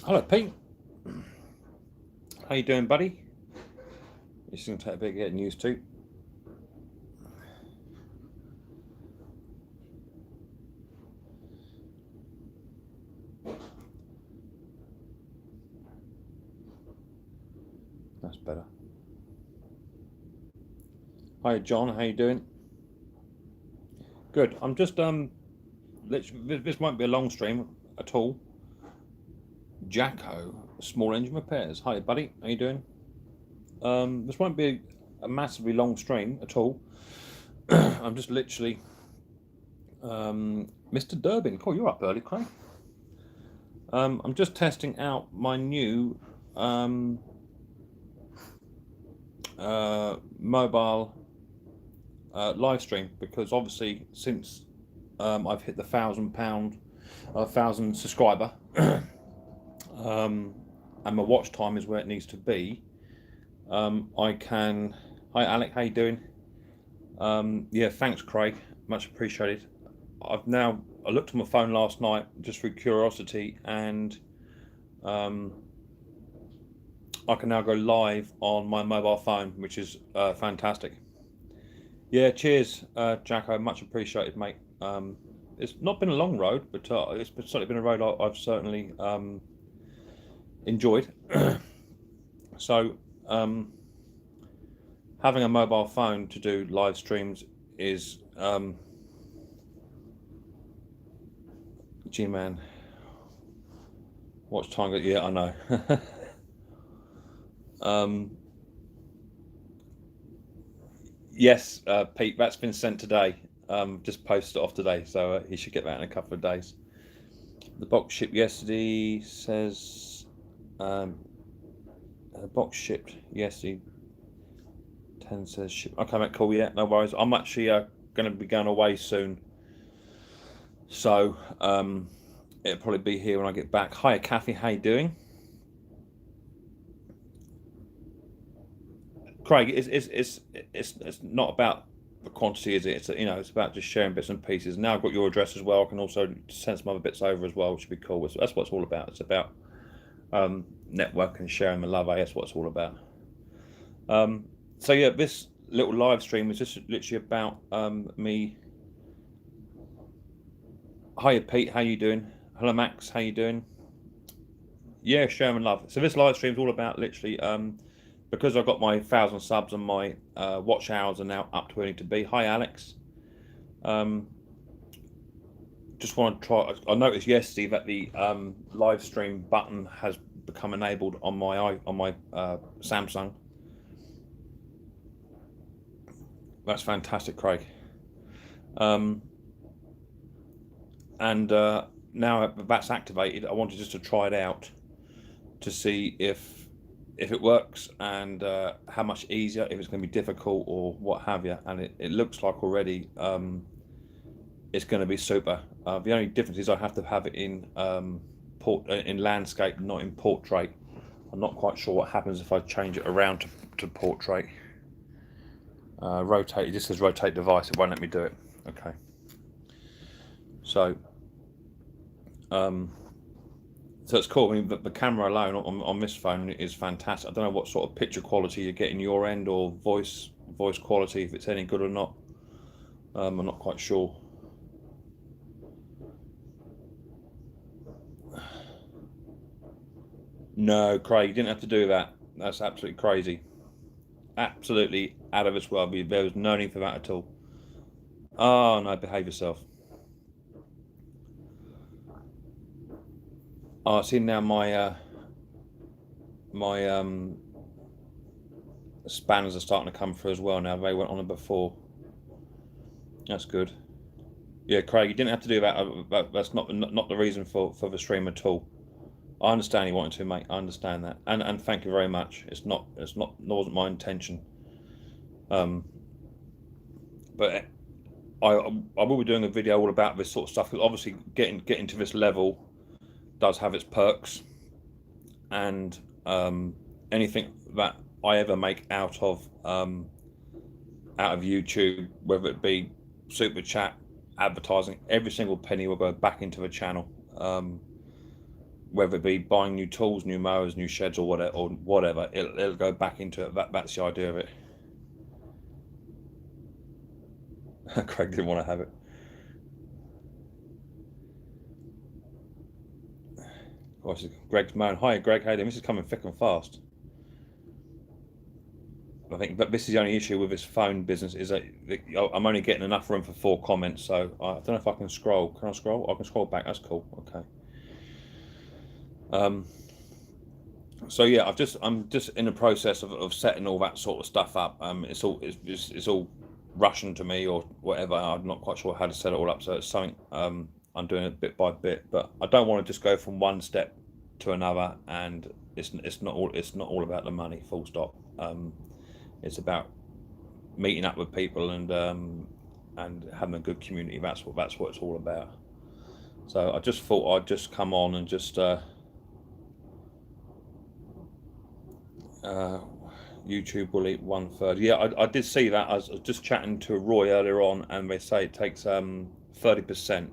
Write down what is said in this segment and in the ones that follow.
Hello, Pete. How you doing, buddy? It's going to take a bit getting used to. That's better. Hi, John. How you doing? Good. I'm just this won't be a long stream at all. Jacko, Small Engine Repairs. Hi, buddy. How you doing? This won't be a massively long stream at all. I'm just literally, Mr. Durbin. Cool, you're up early, Craig. I'm just testing out my new mobile live stream, because obviously since I've hit the £1,000 subscriber, and my watch time is where it needs to be. I can. Hi, Alec. How you doing? Yeah, thanks, Craig. Much appreciated. I looked on my phone last night just through curiosity, and I can now go live on my mobile phone, which is fantastic. Yeah, cheers, Jacko. Much appreciated, mate. It's not been a long road, but it's certainly been a road I've certainly enjoyed. So, having a mobile phone to do live streams is, G-Man. Watch time? Yeah, I know. Yes, Pete, that's been sent today. Just posted it off today, so he should get that in a couple of days. The box shipped yesterday, says. The box shipped yesterday. 10 says ship. Okay, mate, cool. Yeah, no worries. I'm actually going to be going away soon, so it'll probably be here when I get back. Hiya, Kathy. How you doing? Craig, it's not about the quantity, is it? It's it's about just sharing bits and pieces. Now I've got your address as well. I can also send some other bits over as well, which would be cool. That's what it's all about. It's about networking, sharing the love. That's what it's all about. So yeah, this little live stream is just literally about me. Hiya, Pete. How you doing? Hello, Max. How you doing? Yeah, sharing love. So this live stream is all about literally because I've got my 1,000 subs and my watch hours are now up to where they need to be. Hi, Alex. Um, just want to try. I noticed yesterday that the live stream button has become enabled on my Samsung. That's fantastic, Craig. And now that's activated, I wanted just to try it out to see if it works, and how much easier, if it's going to be difficult or what have you. And it looks like already it's going to be super. The only difference is I have to have it in in landscape, not in portrait. I'm not quite sure what happens if I change it around to portrait. Rotate. It just says rotate device. It won't let me do it. Okay. So so it's cool. I mean, the camera alone on this phone is fantastic. I don't know what sort of picture quality you get in your end, or voice quality, if it's any good or not. I'm not quite sure. No, Craig, you didn't have to do that. That's absolutely crazy. Absolutely out of this world. There was no need for that at all. Oh no, behave yourself. Oh, I see now my spanners are starting to come through as well now. They went on it before. That's good. Yeah, Craig, you didn't have to do that. That's not the reason for the stream at all. I understand you wanted to, mate. I understand that, and thank you very much. It wasn't my intention. But I will be doing a video all about this sort of stuff, because obviously getting to this level does have its perks, and anything that I ever make out of YouTube, whether it be super chat, advertising, every single penny will go back into the channel. whether it be buying new tools, new mowers, new sheds, or whatever, it'll go back into it. That's the idea of it. Craig didn't want to have it. Greg's moan. Hi, Greg. How you doing? This is coming thick and fast. I think, but this is the only issue with this phone business is that I'm only getting enough room for 4 comments. So I don't know if I can scroll. Can I scroll? I can scroll back. That's cool. Okay. So yeah, I'm just in the process of setting all that sort of stuff up. It's all Russian to me or whatever. I'm not quite sure how to set it all up. So it's something I'm doing it bit by bit. But I don't want to just go from one step to another. And it's not all about the money. Full stop. It's about meeting up with people and having a good community. That's what it's all about. So I just thought I'd just come on and just YouTube will eat 1/3. Yeah, I did see that. I was just chatting to Roy earlier on, and they say it takes 30%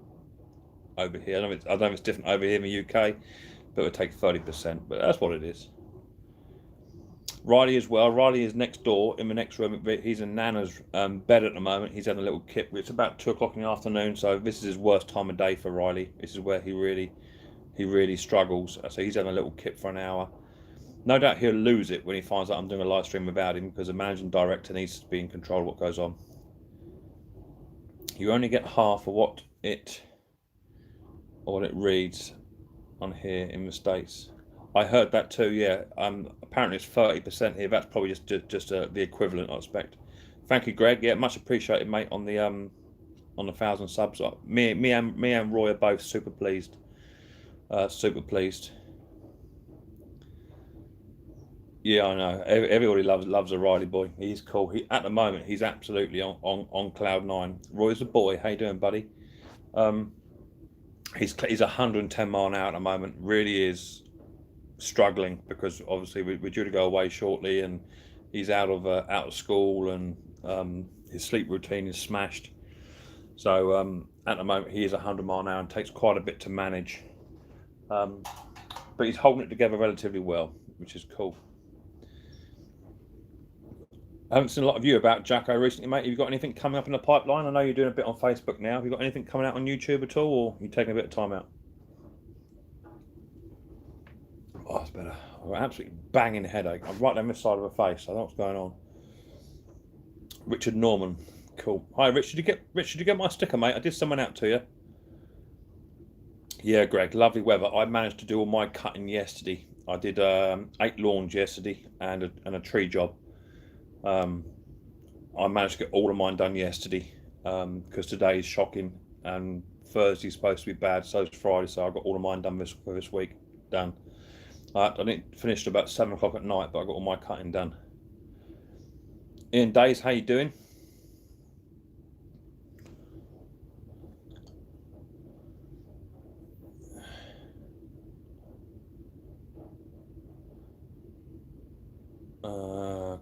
over here. I don't know if it's different over here in the UK, but it would take 30%. But that's what it is. Riley as well. Riley is next door in the next room. He's in Nana's bed at the moment. He's having a little kip. It's about 2 o'clock in the afternoon, so this is his worst time of day for Riley. This is where he really struggles. So he's having a little kip for an hour. No doubt he'll lose it when he finds out I'm doing a live stream without him, because the managing director needs to be in control of what goes on. You only get half of what it reads on here in the States. I heard that too. Yeah. Apparently it's 30% here. That's probably just the equivalent, I expect. Thank you, Greg. Yeah, much appreciated, mate. On the 1,000 subs. Me and Roy are both super pleased. Super pleased. Yeah, I know. Everybody loves a Riley boy. He's cool. At the moment he's absolutely on cloud 9. Roy's a boy. How you doing, buddy? He's 110 mile an hour at the moment. Really is struggling because obviously we're due to go away shortly, and he's out of school, and his sleep routine is smashed. So at the moment he is 100 mile an hour and takes quite a bit to manage. But he's holding it together relatively well, which is cool. I haven't seen a lot of you about Jacko recently, mate. Have you got anything coming up in the pipeline? I know you're doing a bit on Facebook now. Have you got anything coming out on YouTube at all, or are you taking a bit of time out? Oh, it's better. I've got an absolutely banging headache. I'm right down this side of the face. I don't know what's going on. Richard Norman. Cool. Hi, Richard. Did you get my sticker, mate? I did send one out to you. Yeah, Greg. Lovely weather. I managed to do all my cutting yesterday. I did 8 lawns yesterday and a tree job. I managed to get all of mine done yesterday because today is shocking and Thursday's supposed to be bad, so it's Friday, so I got all of mine done this week. Done. I didn't finish about 7 o'clock at night, but I got all my cutting done. Ian Days, how you doing?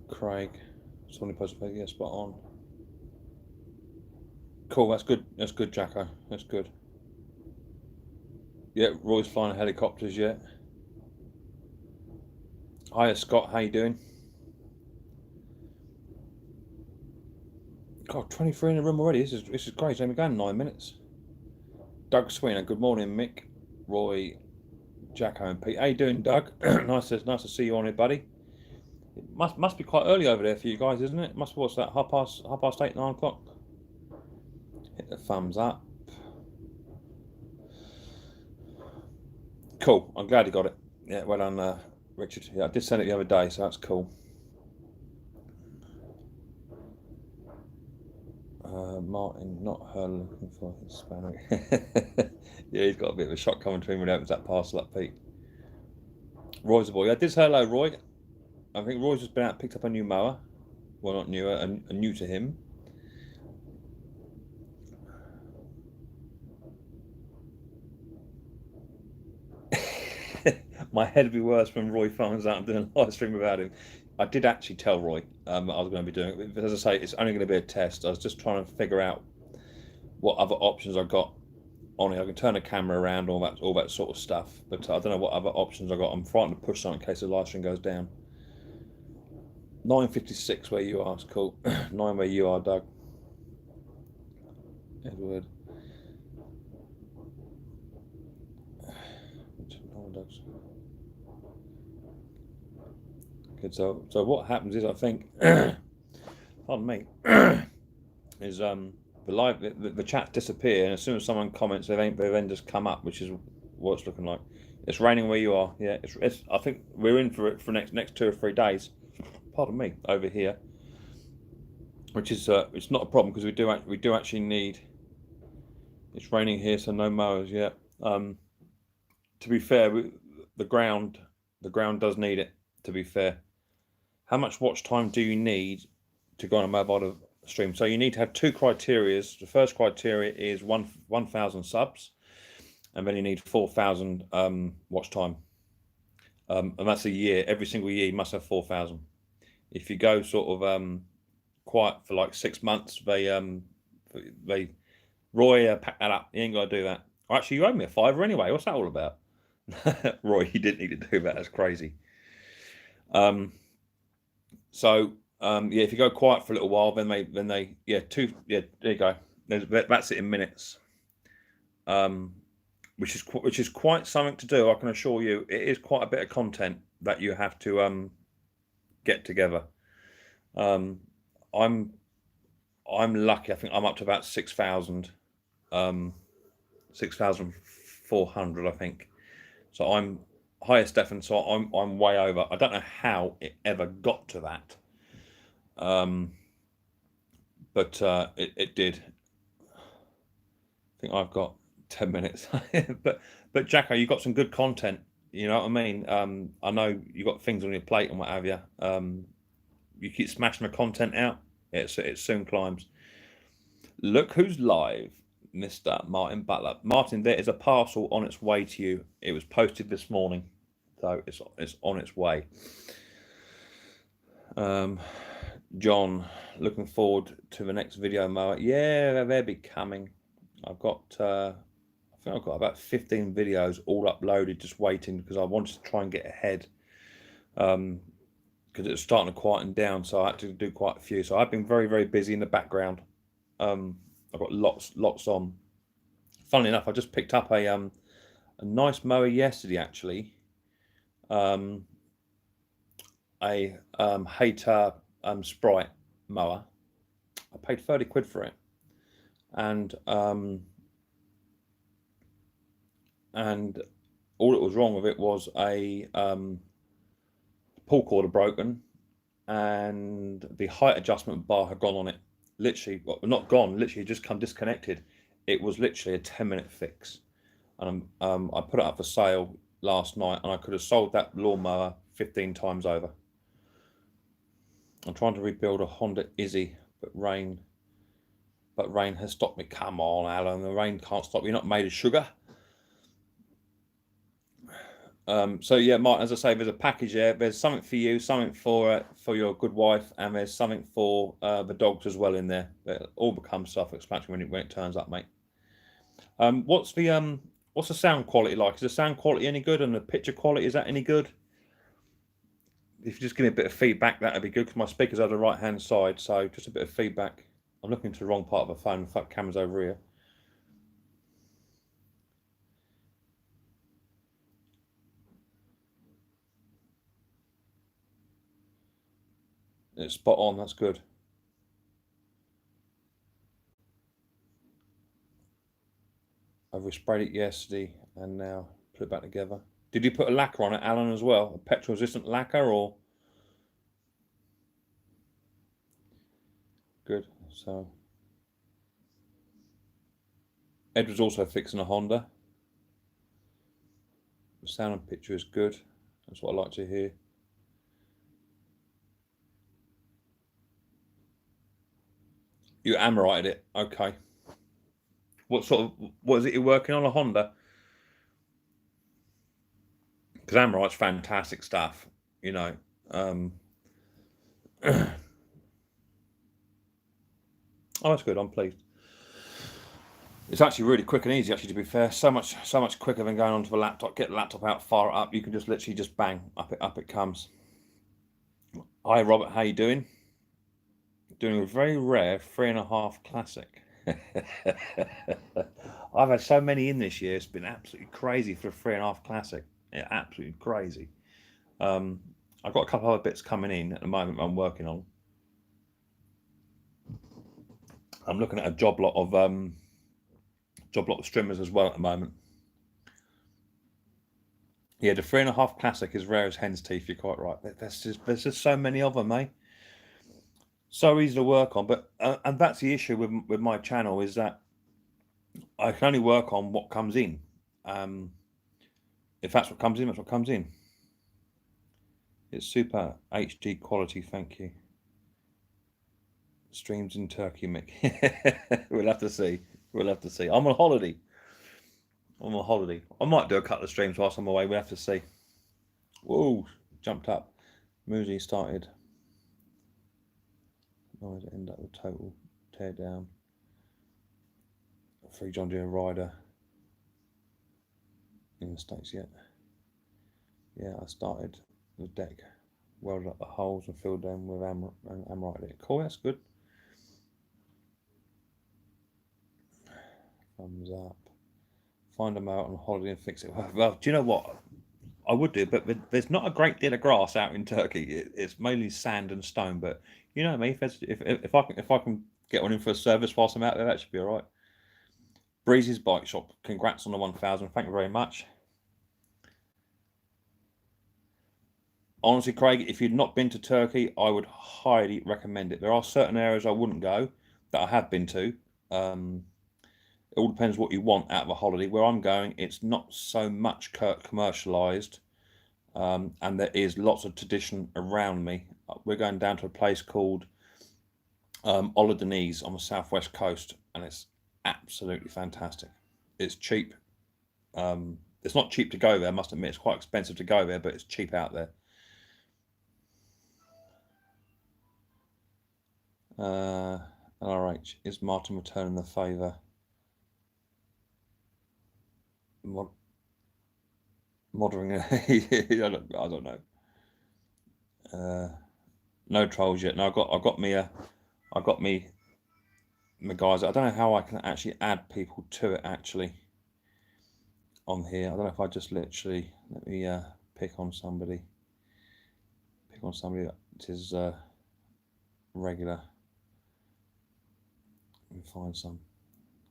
Craig. Somebody posted, yeah, spot on. Cool, that's good. That's good, Jacko. That's good. Yeah, Roy's flying helicopters yet. Hiya, Scott. How you doing? God, 23 in the room already. This is great. It's only going 9 minutes. Doug Sweeney. Good morning, Mick, Roy, Jacko, and Pete. How you doing, Doug? nice to see you on here, buddy. It must be quite early over there for you guys, isn't it? Must be, what's that? Half past 8, 9 o'clock. Hit the thumbs up. Cool. I'm glad you got it. Yeah, well done, Richard. Yeah, I did send it the other day, so that's cool. Martin, not her, looking for Hispanic. Yeah, he's got a bit of a shock coming to him when he opens that parcel up, Pete. Roy's a boy. Yeah, I did say hello, Roy. I think Roy's just been out and picked up a new mower. Well, not newer, and new to him. My head would be worse when Roy finds out I'm doing a live stream about him. I did actually tell Roy I was going to be doing it, but as I say, it's only going to be a test. I was just trying to figure out what other options I got on it. I can turn the camera around, all that sort of stuff. But I don't know what other options I got. I'm frightened to push something in case the live stream goes down. 9:56 where you are, it's cool. 9 where you are, Doug. Edward. Good. So what happens is, I think, pardon me, is the chat disappear, and as soon as someone comments, they then just come up, which is what it's looking like. It's raining where you are. Yeah, it's I think we're in for it for next 2 or 3 days. Pardon me, over here, which is it's not a problem because we do actually need. It's raining here, so no mowers yet. To be fair, the ground does need it. To be fair, how much watch time do you need to go on a mobile stream? So you need to have 2 criteria. The first criteria is 1,000 subs, and then you need 4,000 watch time, and that's a year. Every single year you must have 4,000. If you go sort of quiet for like 6 months, Roy, pack that up. You ain't got to do that. Well, actually, you owe me a $5 anyway. What's that all about? Roy, you didn't need to do that. That's crazy. So yeah, if you go quiet for a little while, then they there you go. That's it in minutes. Which is quite something to do. I can assure you, it is quite a bit of content that you have to get together. I'm lucky. I think I'm up to about 6,000, 6,400, I think. So I'm highest def, and so I'm way over. I don't know how it ever got to that, but it did. I think I've got 10 minutes, but Jacko, you've got some good content. You know what I mean? I know you got things on your plate and what have you. You keep smashing the content out, it soon climbs. Look who's live, Mr. Martin Butler. Martin, there is a parcel on its way to you. It was posted this morning, so it's on its way. John, looking forward to the next video, Moa. Yeah, they'll be coming. I've got I think I've got about 15 videos all uploaded, just waiting because I wanted to try and get ahead. Because it was starting to quieten down, so I had to do quite a few. So I've been very, very busy in the background. I've got lots on. Funnily enough, I just picked up a nice mower yesterday, actually. A Hayter Sprite mower. I paid 30 quid for it, and all it was wrong with it was a pull cord had broken, and the height adjustment bar had gone on it. Literally, well, not gone, literally just come disconnected. It was literally a 10-minute fix. And I put it up for sale last night, and I could have sold that lawnmower 15 times over. I'm trying to rebuild a Honda Izzy, but rain has stopped me. Come on, Alan, the rain can't stop you. You're not made of sugar. So yeah, Martin, as I say, there's a package there. There's something for you, something for your good wife, and there's something for the dogs as well in there. It all becomes self-explanatory when it turns up, mate. What's the sound quality like? Is the sound quality any good, and the picture quality, is that any good? If you just give me a bit of feedback, that'd be good, because my speakers are the right-hand side, so just a bit of feedback. I'm looking to the wrong part of the phone. In fact, camera's over here. It's spot on. That's good. I resprayed it yesterday, and now put it back together. Did you put a lacquer on it, Alan, as well? A petrol-resistant lacquer, or? Good. So Ed was also fixing a Honda. The sound and picture is good. That's what I like to hear. You Amorited it, okay. What is it you're working on, a Honda? Because Amorite's fantastic stuff, you know. Oh, that's good. I'm pleased. It's actually really quick and easy, actually, to be fair. So much quicker than going onto the laptop. Get the laptop out, fire it up. You can just literally just bang, up it comes. Hi, Robert. How you doing? Doing a very rare 3.5 classic. I've had so many in this year. It's been absolutely crazy for a 3.5 classic. Yeah, absolutely crazy. I've got a couple other bits coming in at the moment I'm working on. I'm looking at a job lot of streamers as well at the moment. Yeah, the 3.5 classic is rare as hen's teeth. You're quite right. There's just so many of them, eh? So easy to work on, but and that's the issue with my channel, is that I can only work on what comes in. If that's what comes in, that's what comes in. It's super HD quality, thank you. Streams in Turkey, Mick. We'll have to see. We'll have to see. I'm on holiday. I might do a couple of streams whilst I'm away. We'll have to see. Whoa, jumped up. Moosey started. Noise end up with total tear down. Free John Deere rider in the States yet. Yeah, I started the deck, welded up the holes and filled them with Amrite. Cool, that's good. Thumbs up. Find them out on holiday and fix it. Well, do you know what? I would do, but there's not a great deal of grass out in Turkey. It's mainly sand and stone. But you know me, if I can get one in for a service whilst I'm out there, that should be all right. Breezy's Bike Shop. Congrats on the 1,000. Thank you very much. Honestly, Craig, if you've not been to Turkey, I would highly recommend it. There are certain areas I wouldn't go that I have been to. It all depends what you want out of a holiday. Where I'm going, it's not so much commercialized, and there is lots of tradition around me. We're going down to a place called Ola Deniz on the southwest coast, and it's absolutely fantastic. It's cheap. It's not cheap to go there, I must admit. It's quite expensive to go there, but it's cheap out there. LRH, is Martin returning the favour? Moddering it. I don't know. No trolls yet. No, I got me my guys. I don't know how I can actually add people to it actually on here. I don't know if I just literally let me pick on somebody that is regular. Let me find some.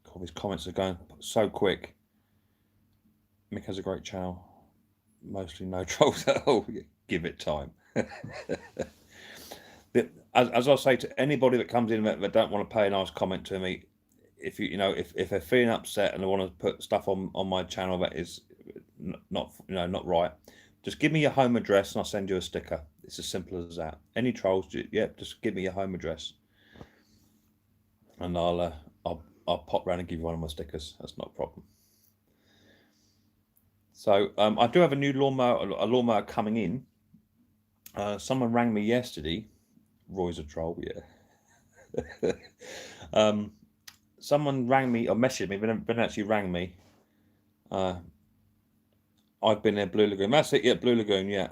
God, these comments are going so quick. Mick has a great channel. Mostly no trolls at all. Give it time. As I say to anybody that comes in that don't want to pay a nice comment to me, if if they're feeling upset and they want to put stuff on my channel that is not right, just give me your home address and I'll send you a sticker. It's as simple as that. Any trolls, just give me your home address, and I'll pop round and give you one of my stickers. That's not a problem. So I do have a new lawnmower coming in. Someone rang me yesterday. Roy's a troll, yeah. Someone rang me or messaged me, but actually rang me. I've been in Blue Lagoon. That's it, yeah, Blue Lagoon, yeah.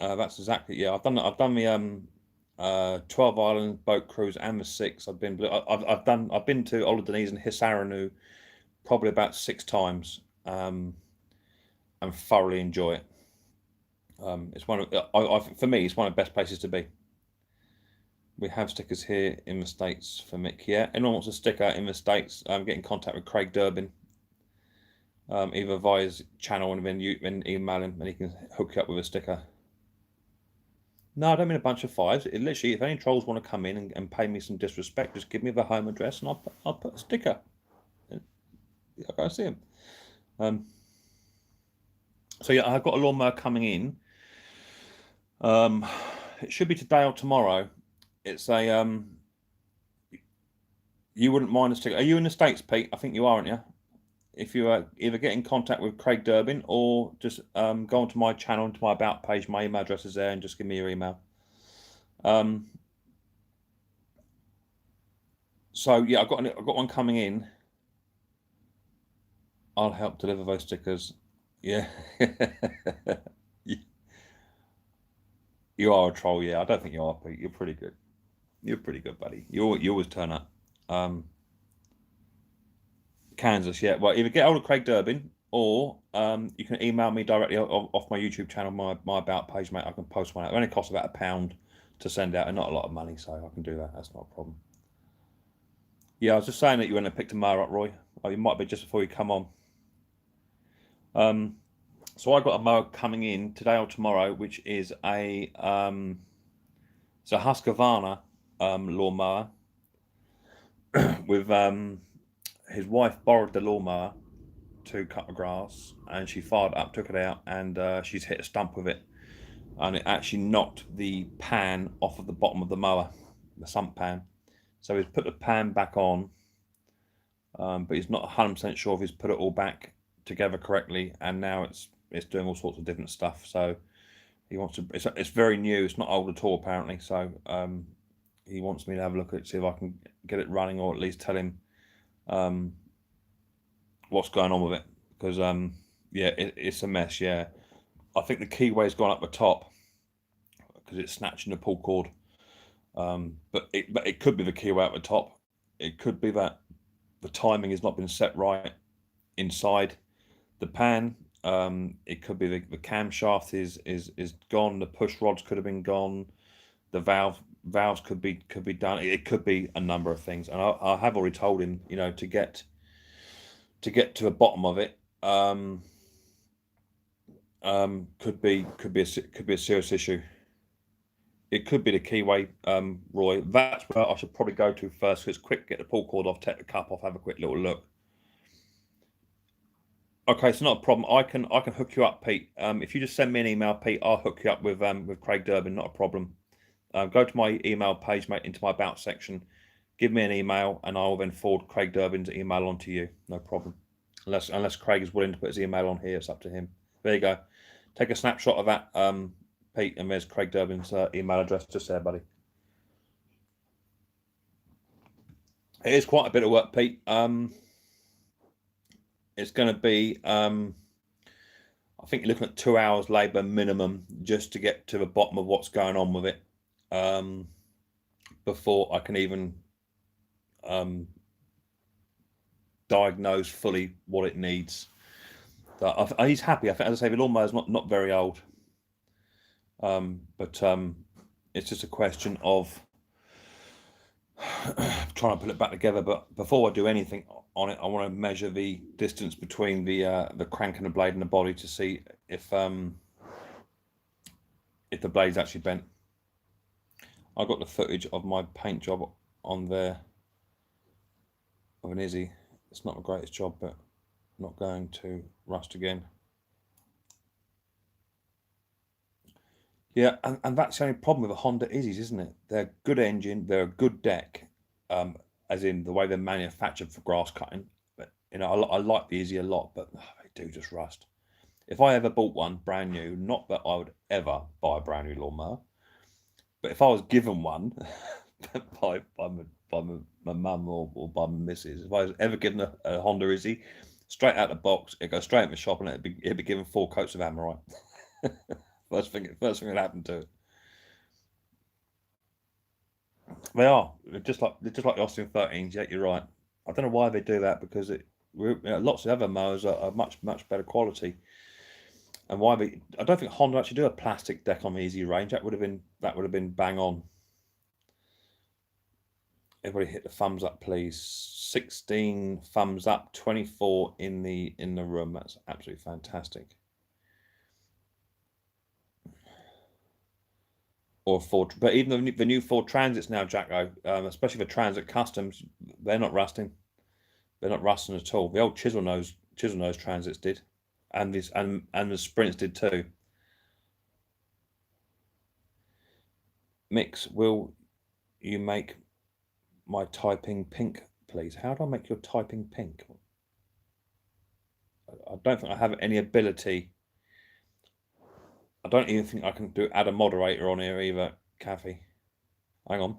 That's exactly, yeah. I've done the 12 Island boat cruise and the 6. I've been to Ola Deniz and Hisaronu probably about 6 times, and thoroughly enjoy it. It's one of for me, it's one of the best places to be. We have stickers here in the States for Mick. Yeah, anyone wants a sticker in the States, get in contact with Craig Durbin, either via his channel and then email him, and he can hook you up with a sticker. No, I don't mean a bunch of 5s. Literally, if any trolls want to come in and pay me some disrespect, just give me the home address and I'll put a sticker. I'll go see him. So yeah, I've got a lawnmower coming in. It should be today or tomorrow. It's a you wouldn't mind a sticker. Are you in the States, Pete? I think you are, aren't you? If you either get in contact with Craig Durbin or just go onto my channel, into my about page, my email address is there, and just give me your email. So yeah, I've got one coming in. I'll help deliver those stickers. Yeah. You are a troll, yeah. I don't think you are, Pete. You're pretty good. You're pretty good, buddy. You always turn up. Um, Kansas, yeah. Well, either get hold of Craig Durbin or you can email me directly off my YouTube channel, my about page, mate. I can post one out. It only costs about £1 to send out, and not a lot of money, so I can do that. That's not a problem. Yeah, I was just saying that you went and picked a mower up, Roy. Oh, you might be just before you come on. So I got a mower coming in today or tomorrow, which is it's a Husqvarna lawnmower with his wife borrowed the lawnmower to cut the grass, and she fired up, took it out, and she's hit a stump with it, and it actually knocked the pan off of the bottom of the mower, the sump pan. So he's put the pan back on, but he's not 100% sure if he's put it all back together correctly, and now it's doing all sorts of different stuff. So he wants to. It's very new. It's not old at all, apparently. So he wants me to have a look at it, see if I can get it running, or at least tell him what's going on with it. Because yeah, it's a mess. Yeah, I think the keyway's gone up the top because it's snatching the pull cord. But it could be the keyway at the top. It could be that the timing has not been set right inside the pan. It could be the camshaft is gone. The push rods could have been gone. The valves could be done. It could be a number of things, and I have already told him, to get to the bottom of it. Could be a serious issue. It could be the keyway, Roy. That's where I should probably go to first. So it's quick, get the pull cord off, take the cup off, have a quick little look. Okay, it's not a problem. I can hook you up, Pete. If you just send me an email, Pete, I'll hook you up with Craig Durbin. Not a problem. Go to my email page, mate, into my about section. Give me an email, and I'll then forward Craig Durbin's email on to you. No problem. Unless Craig is willing to put his email on here, it's up to him. There you go. Take a snapshot of that, Pete, and there's Craig Durbin's email address just there, buddy. It is quite a bit of work, Pete. It's going to be, I think you're looking at 2 hours labour minimum just to get to the bottom of what's going on with it, before I can even diagnose fully what it needs. So he's happy. I think, as I say, the lawnmower's not very old, but it's just a question of trying to put it back together. But before I do anything on it, I want to measure the distance between the crank and the blade and the body to see if the blade's actually bent. I got the footage of my paint job on there of an Izzy. It's not the greatest job, but not going to rust again. Yeah, and that's the only problem with the Honda Izzies, isn't it? They're a good engine, they're a good deck, as in the way they're manufactured for grass cutting. But I like the Izzy a lot, but they do just rust. If I ever bought one brand new, not that I would ever buy a brand new lawnmower, but if I was given one by my mum or by my missus, if I was ever given a Honda Izzy, straight out the box, it'd go straight in the shop, and it'd be given 4 coats of Amorite. First thing that happened to it. They are. They're just like the Austin 13s. Yeah, you're right. I don't know why they do that, because lots of other mowers are much better quality. And why I don't think Honda actually do a plastic deck on the Easy range. That would have been bang on. Everybody hit the thumbs up, please. 16 thumbs up, 24 in the room. That's absolutely fantastic. Or Ford, but even the new Ford Transits now, Jacko, especially the Transit Customs, they're not rusting. They're not rusting at all. The old chisel nose Transits did, and the Sprints did too. Mix, will you make my typing pink, please? How do I make your typing pink? I don't think I have any ability. I don't even think I can add a moderator on here either, Kathy. Hang on.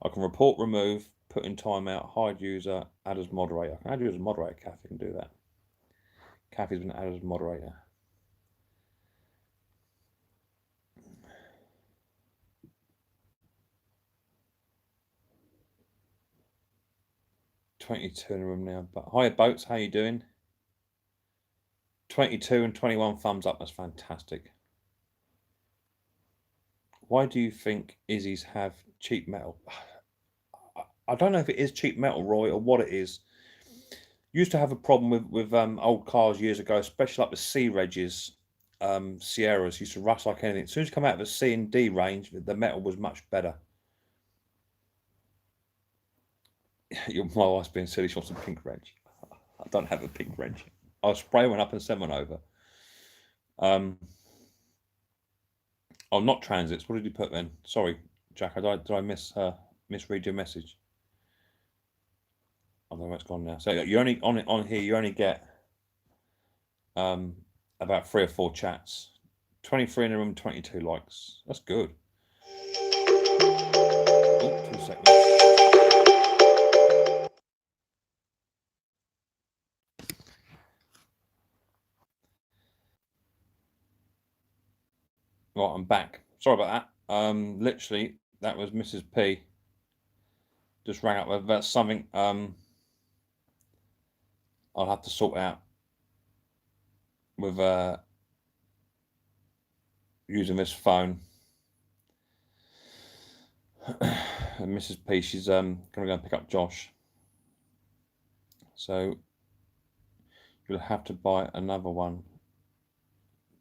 I can report, remove, put in timeout, hide user, add as moderator. I can add you as a moderator, Kathy, can do that. Kathy's been added as moderator. $22 in the room now. But hi, Boats, how you doing? 22 and 21 thumbs up. That's fantastic. Why do you think Izzy's have cheap metal? I don't know if it is cheap metal, Roy, or what it is. Used to have a problem with old cars years ago, especially like the C Regs, Sierras used to rust like anything. As soon as you come out of the C and D range, the metal was much better. My wife's being silly. She wants a pink wrench. I don't have a pink wrench. I'll spray one up and send one over. Oh, not transits. What did you put then? Sorry, Jack. Did I misread your message? I don't know where it's gone now. So you only on here. You only get about 3 or 4 chats. 23 in the room, 22 likes. That's good. Oh, 2 seconds. Right, I'm back. Sorry about that. Literally, that was Mrs. P. Just rang up with something. I'll have to sort out with using this phone. And Mrs. P, she's gonna go and pick up Josh. So you'll have to buy another one.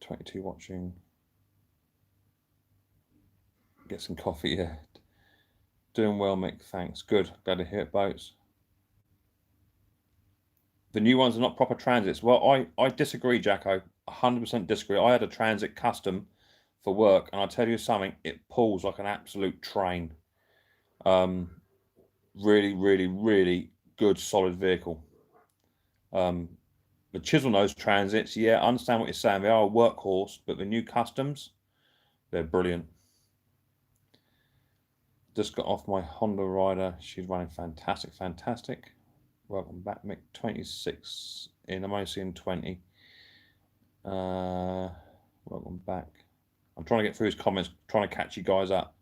22 watching. Get some coffee, yeah. Doing well, Mick, thanks. Good, glad to hear it, Boats. The new ones are not proper transits. Well, I disagree, Jacko. 100% disagree. I had a Transit Custom for work, and I'll tell you something, it pulls like an absolute train. Really, really, really good, solid vehicle. The chisel nose Transits, yeah, I understand what you're saying. They are a workhorse, but the new Customs, they're brilliant. Just got off my Honda Rider. She's running fantastic, fantastic. Welcome back, Mick. 26 in. I'm only seeing 20. Welcome back. I'm trying to get through his comments, trying to catch you guys up.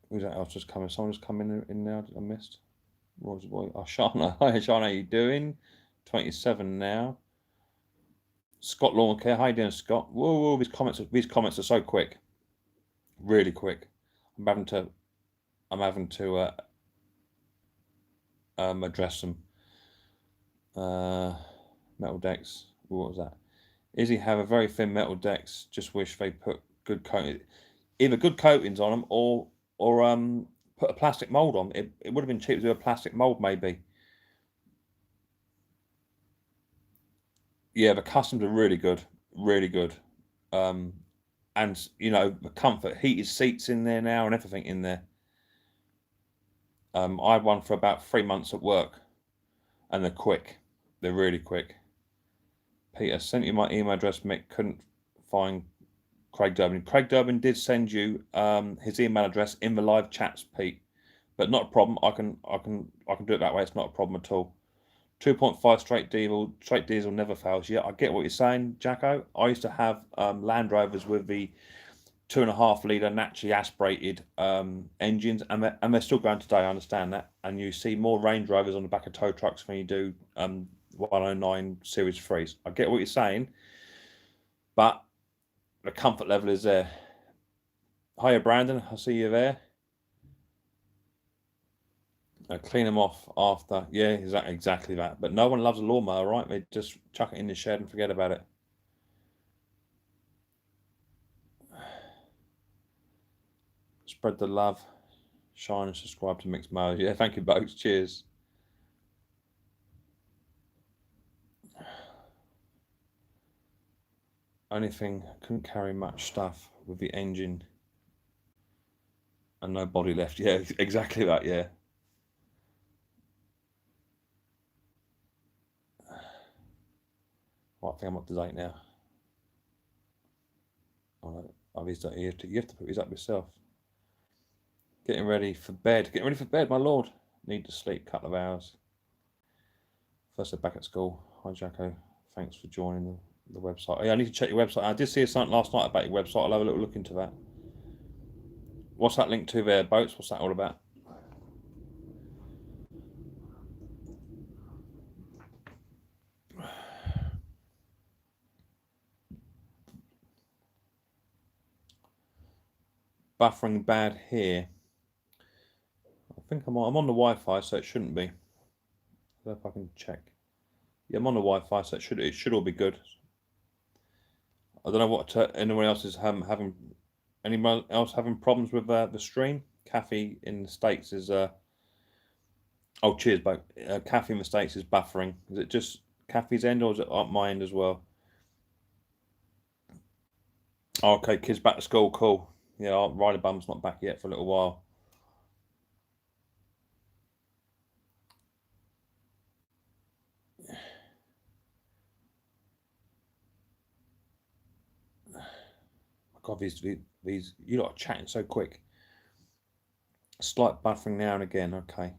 Who's that else just coming? Someone just coming in now that I missed. Roy's boy. Oh, Shana. Hi, Shana. How you doing? 27 now. Scott Lawn Care. How you doing, Scott? Whoa, whoa. These comments are so quick. Really quick. I'm having to address them. Metal decks. What was that? Izzy have a very thin metal decks. Just wish they put good coating, either good coatings on them or put a plastic mold on. It would have been cheap to do a plastic mold, maybe. Yeah, the customs are really good, really good. And you know, the comfort, heated seats in there now and everything in there. I had one for about 3 months at work, and they're quick. They're really quick. Peter, sent you my email address, Mick. Couldn't find Craig Durbin. Craig Durbin did send you his email address in the live chats, Pete. But not a problem. I can do it that way. It's not a problem at all. 2.5 straight diesel never fails. Yeah, I get what you're saying, Jacko. I used to have Land Rovers with the 2.5 litre naturally aspirated engines, and they're still going today. I understand that. And you see more Range Rovers on the back of tow trucks than you do 109 Series 3s. I get what you're saying, but the comfort level is there. Hiya, Brandon. I see you there. Clean them off after. Yeah, exactly that. But no one loves a lawnmower, right? They just chuck it in the shed and forget about it. Spread the love. Shine and subscribe to Mixed Mowers. Yeah, thank you both. Cheers. Only thing, couldn't carry much stuff with the engine and no body left. Yeah, exactly that. Yeah. Well, I think I'm up to date now. Oh, you have to put these up yourself. Getting ready for bed. Getting ready for bed, my lord. Need to sleep a couple of hours. First day back at school. Hi, Jacko. Thanks for joining the website. Oh, yeah, I need to check your website. I did see something last night about your website. I'll have a little look into that. What's that link to there, Boats? What's that all about? Buffering bad here. I think I'm on the Wi-Fi, so it shouldn't be. I don't know if I can check. Yeah, I'm on the Wi-Fi, so it should all be good. I don't know what anyone else is having. Anyone else having problems with the stream? Kathy in the States is oh, cheers, Bo. Kathy in the States is buffering. Is it just Kathy's end, or is it my end as well? Oh, okay, kids back to school, cool. Yeah, Rider Bum's not back yet for a little while. God, these you lot are chatting so quick. Slight buffering now and again. Okay.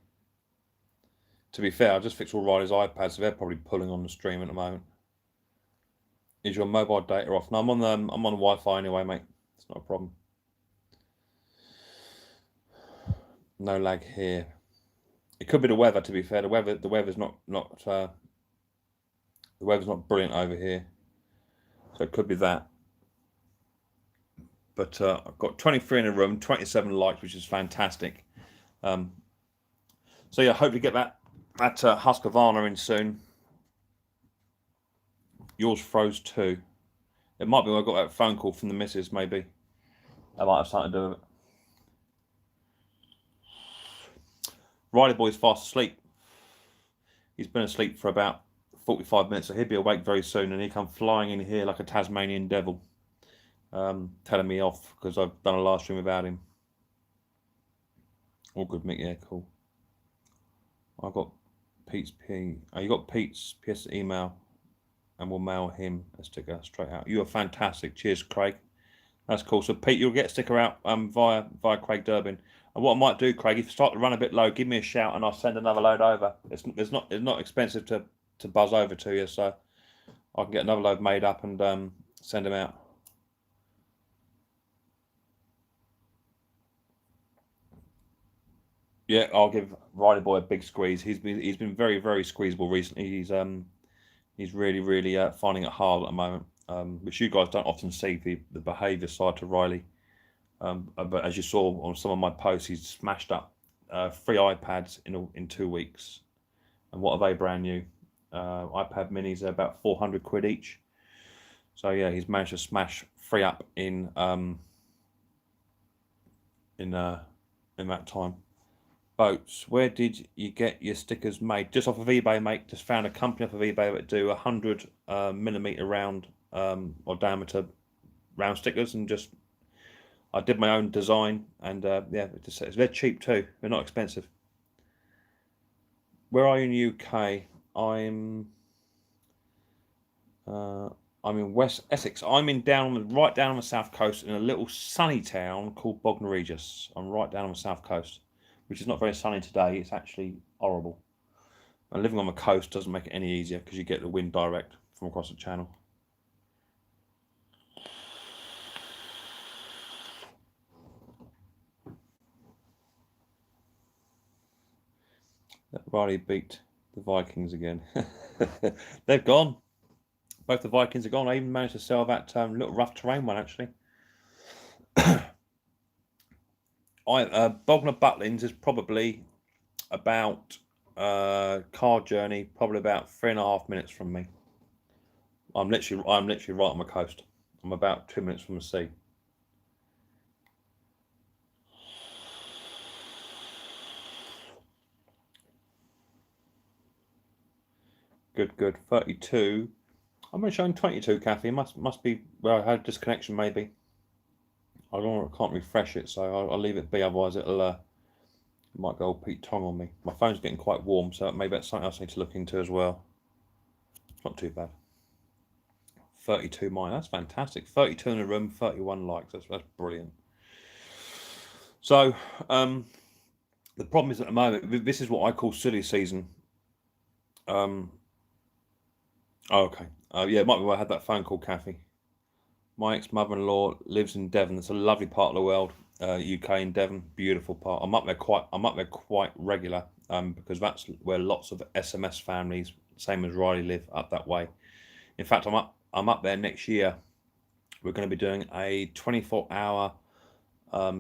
To be fair, I just fixed all Riley's iPads, so they're probably pulling on the stream at the moment. Is your mobile data off? No, I'm on Wi-Fi anyway, mate. It's not a problem. No lag here. It could be the weather. To be fair, the weather's not the weather's not brilliant over here, so it could be that. But I've got 23 in the room, 27 likes, which is fantastic. So yeah, hope to get that Husqvarna in soon. Yours froze too. It might be when I got that phone call from the missus, maybe. That might have something to do with it. Riley boy's fast asleep. He's been asleep for about 45 minutes, so he'll be awake very soon, and he come flying in here like a Tasmanian devil, telling me off because I've done a live stream without him. All good, Mick. Yeah, cool. I got Pete's P. Oh, you got Pete's PS email, and we'll mail him a sticker straight out. You are fantastic. Cheers, Craig. That's cool. So Pete, you'll get a sticker out via Craig Durbin. And what I might do, Craig, if you start to run a bit low, give me a shout and I'll send another load over. It's not expensive to buzz over to you, so I can get another load made up and send them out. Yeah, I'll give Riley Boy a big squeeze. He's been very, very squeezable recently. He's really finding it hard at the moment, which you guys don't often see the behaviour side to Riley. But as you saw on some of my posts, he's smashed up 3 iPads in 2 weeks. And what are they, brand new? iPad minis are about 400 quid each. So yeah, he's managed to smash 3 up in that time. Boats, where did you get your stickers made? Just off of eBay, mate. Just found a company off of eBay that do 100 millimeter round or diameter round stickers, and just I did my own design, and yeah, they're cheap too. They're not expensive. Where are you in the UK? I'm in West Essex. I'm right down on the south coast in a little sunny town called Bognor Regis. I'm right down on the south coast, which is not very sunny today. It's actually horrible. And living on the coast doesn't make it any easier because you get the wind direct from across the channel. Riley beat the Vikings again. They've gone. Both the Vikings are gone. I even managed to sell that little rough terrain one, actually. Bognor Butlins is probably about car journey, probably about 3.5 minutes from me. I'm literally right on the coast. I'm about 2 minutes from the sea. Good. 32. I'm only showing 22, Kathy. Must be well, I had a disconnection maybe. I can't refresh it, so I'll leave it be. Otherwise, it might go old Pete Tong on me. My phone's getting quite warm, so maybe that's something else I need to look into as well. It's not too bad. 32 mine. That's fantastic. 32 in the room, 31 likes. That's brilliant. So the problem is at the moment, this is what I call silly season. Oh, okay. Yeah, it might be why I had that phone call, Kathy. My ex-mother-in-law lives in Devon. It's a lovely part of the world, UK in Devon, beautiful part. I'm up there quite regular, because that's where lots of SMS families, same as Riley, live up that way. In fact, I'm up there next year. We're going to be doing a 24-hour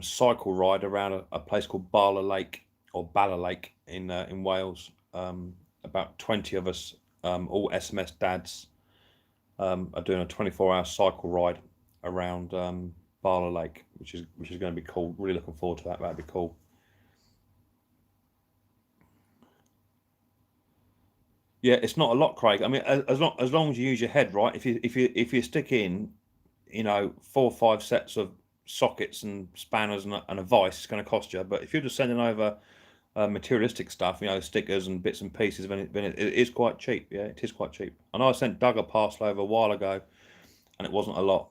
cycle ride around a place called Bala Lake or Bala Lake in Wales. About 20 of us, all SMS dads, are doing a 24-hour cycle ride around Bala Lake, which is going to be cool. Really looking forward to that. That'd be cool. Yeah, it's not a lot, Craig. I mean, as long as you use your head, right? If you stick in, 4 or 5 sets of sockets and spanners and a vise, it's going to cost you. But if you're just sending over materialistic stuff, stickers and bits and pieces, it is quite cheap. Yeah, it is quite cheap. I know I sent Doug a parcel over a while ago, and it wasn't a lot.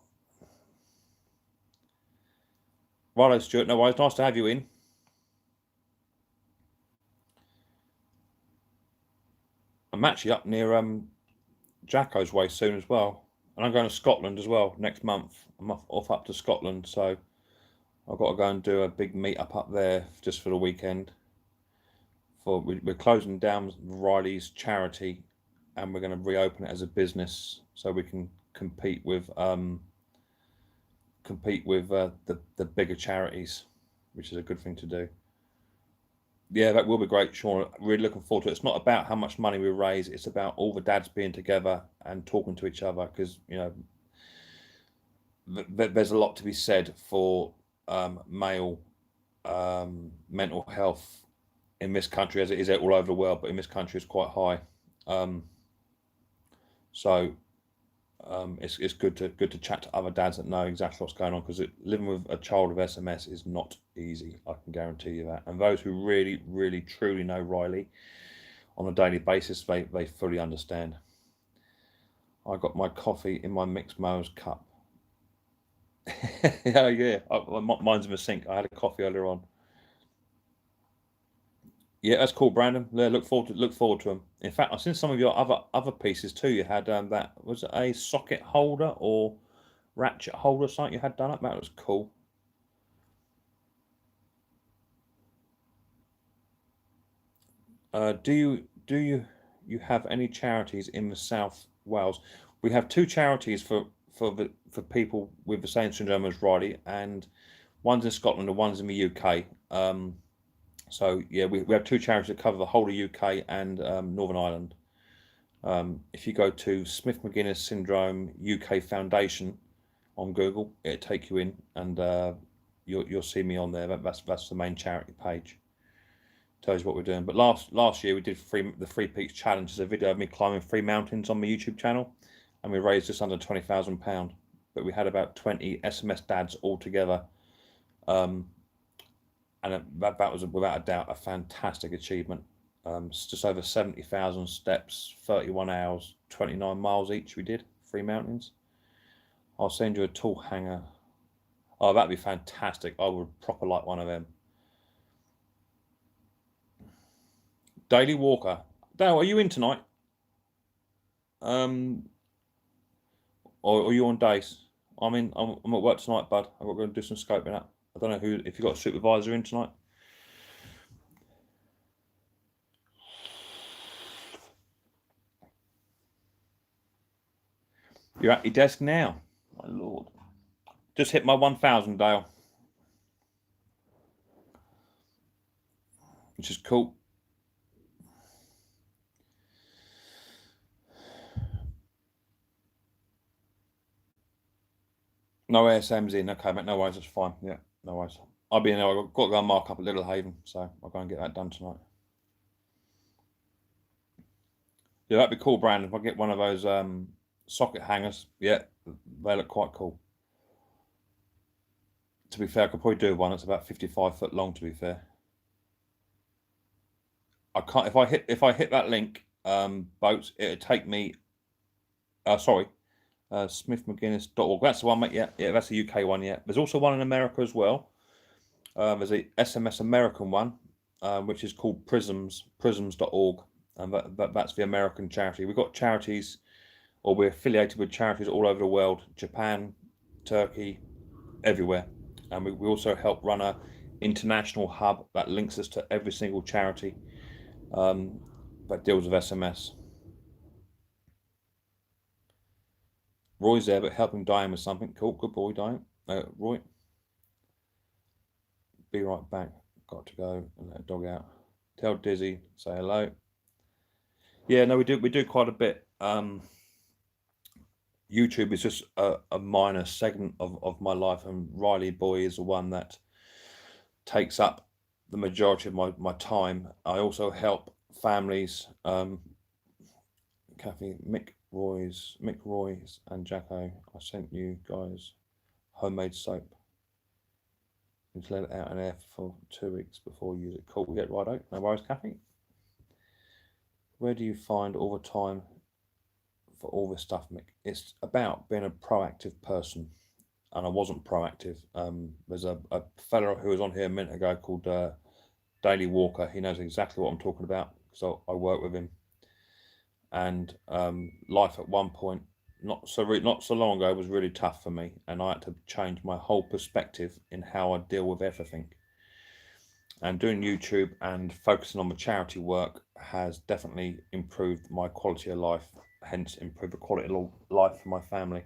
Righto, Stuart. No worries. Nice to have you in. I'm actually up near Jacko's way soon as well, and I'm going to Scotland as well next month. I'm off up to Scotland, so I've got to go and do a big meet up there just for the weekend. We're closing down Riley's charity, and we're going to reopen it as a business so we can compete with the bigger charities, which is a good thing to do. Yeah, that will be great, Sean. Really looking forward to it. It's not about how much money we raise; it's about all the dads being together and talking to each other. Because there's a lot to be said for male mental health in this country, as it is all over the world, but in this country it's quite high. Um, so it's good to chat to other dads that know exactly what's going on, because living with a child with SMS is not easy. I can guarantee you that. And those who really, really, truly know Riley on a daily basis, they fully understand. I got my coffee in my mixed Mo's cup. Yeah, yeah. Mine's in the sink. I had a coffee earlier on. Yeah, that's cool, Brandon. Yeah, look forward to them. In fact, I've seen some of your other pieces too. You had that, was it a socket holder or ratchet holder or something you had done up? That was cool. Do you have any charities in the South Wales? We have two charities for people with the same syndrome as Riley, and one's in Scotland and one's in the UK. So yeah, we have two charities that cover the whole of UK and Northern Ireland. If you go to Smith McGuinness Syndrome UK Foundation on Google, it'll take you in, and you'll see me on there. That's the main charity page. Tells you what we're doing. But last year we did the Three Peaks Challenge. It's a video of me climbing 3 mountains on my YouTube channel, and we raised just under £20,000. But we had about 20 SMS dads all together, and that was without a doubt a fantastic achievement. It's just over 70,000 steps, 31 hours, 29 miles each. We did 3 mountains. I'll send you a tool hanger. Oh, that'd be fantastic. I would proper like one of them. Daily Walker. Dale, are you in tonight? Um, or are you on days? I'm at work tonight, bud. I've got to go and do some scoping up. I don't know if you got a supervisor in tonight. You're at your desk now. My lord. Just hit my 1,000, Dale. Which is cool. No ASM's in. Okay, mate. No worries. That's fine. Yeah, no worries. I'll be in there. I've got to go and mark up a Little Haven, so I'll go and get that done tonight. Yeah, that'd be cool, Brandon. If I get one of those socket hangers, yeah, they look quite cool. To be fair, I could probably do one that's about 55 foot long. To be fair, I can't. If I hit that link, boats, it'd take me. Sorry, smithmcguinness.org. That's the one, mate. Yeah, yeah, that's the UK one. Yeah, there's also one in America as well. There's a SMS American one, which is called prisms.org, and that's the American charity. We've got charities or we're affiliated with charities all over the world, Japan, Turkey, everywhere. And we also help run a international hub that links us to every single charity that deals with SMS. Roy's there, but helping Diane with something. Cool, good boy, Diane. Roy, be right back. Got to go and let a dog out. Tell Dizzy, say hello. Yeah, no, we do quite a bit. YouTube is just a minor segment of my life, and Riley Boy is the one that takes up the majority of my time. I also help families. Kathy, Mick Roy's, and Jacko. I sent you guys homemade soap. Just let it out in air for 2 weeks before you use it. Cool, get right out. No worries, Kathy. Where do you find all the time for all this stuff, Mick? It's about being a proactive person, and I wasn't proactive. There's a fellow who was on here a minute ago called Daily Walker. He knows exactly what I'm talking about because I work with him. And life at one point, not so long ago, was really tough for me, and I had to change my whole perspective in how I deal with everything. And doing YouTube and focusing on the charity work has definitely improved my quality of life, hence improved the quality of life for my family,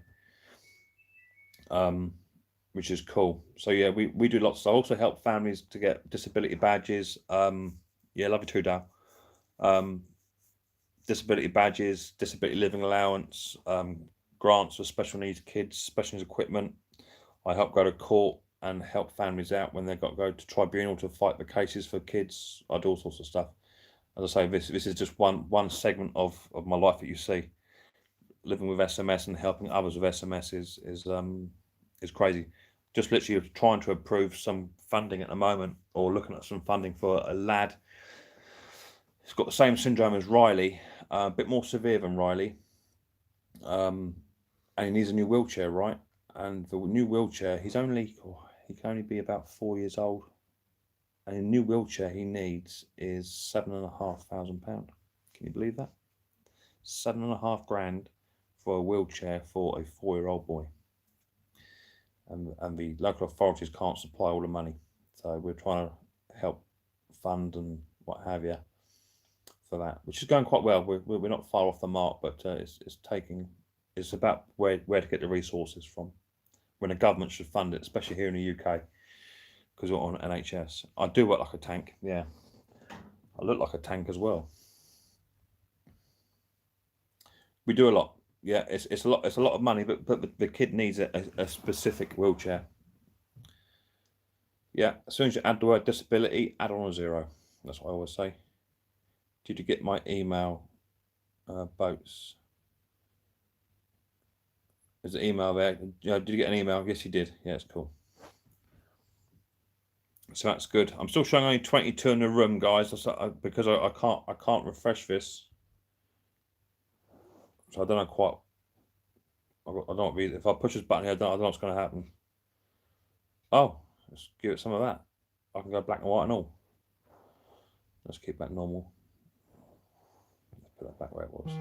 which is cool. So yeah, we do lots. I also help families to get disability badges. Yeah, love you too, Dal. Disability badges, disability living allowance, grants for special needs kids, special needs equipment. I help go to court and help families out when they've got to go to tribunal to fight the cases for kids. I do all sorts of stuff. As I say, this is just one segment of my life that you see. Living with SMS and helping others with SMS is crazy. Just literally trying to approve some funding at the moment, or looking at some funding for a lad. He's got the same syndrome as Riley, a bit more severe than Riley, and he needs a new wheelchair, right? And the new wheelchair, he can only be about 4 years old, and a new wheelchair he needs is £7,500. Can you believe that? 7.5 grand for a wheelchair for a 4-year-old boy, and the local authorities can't supply all the money, so we're trying to help fund and what have you for that, which is going quite well. We're not far off the mark, but it's about where to get the resources from, when the government should fund it, especially here in the UK, because we're on NHS. I do work like a tank, yeah. I look like a tank as well. We do a lot, yeah. It's a lot of money, but the kid needs a specific wheelchair. Yeah, as soon as you add the word disability, add on a 0. That's what I always say. Did you get my email, Boats? There's an email there. Did you get an email? Yes, you did. Yeah, it's cool. So that's good. I'm still showing only 22 in the room, guys, because I can't refresh this. So I don't know quite. I don't know if I push this button here, I don't know what's going to happen. Oh, let's give it some of that. I can go black and white and all. Let's keep that normal. Let's put that back where it was.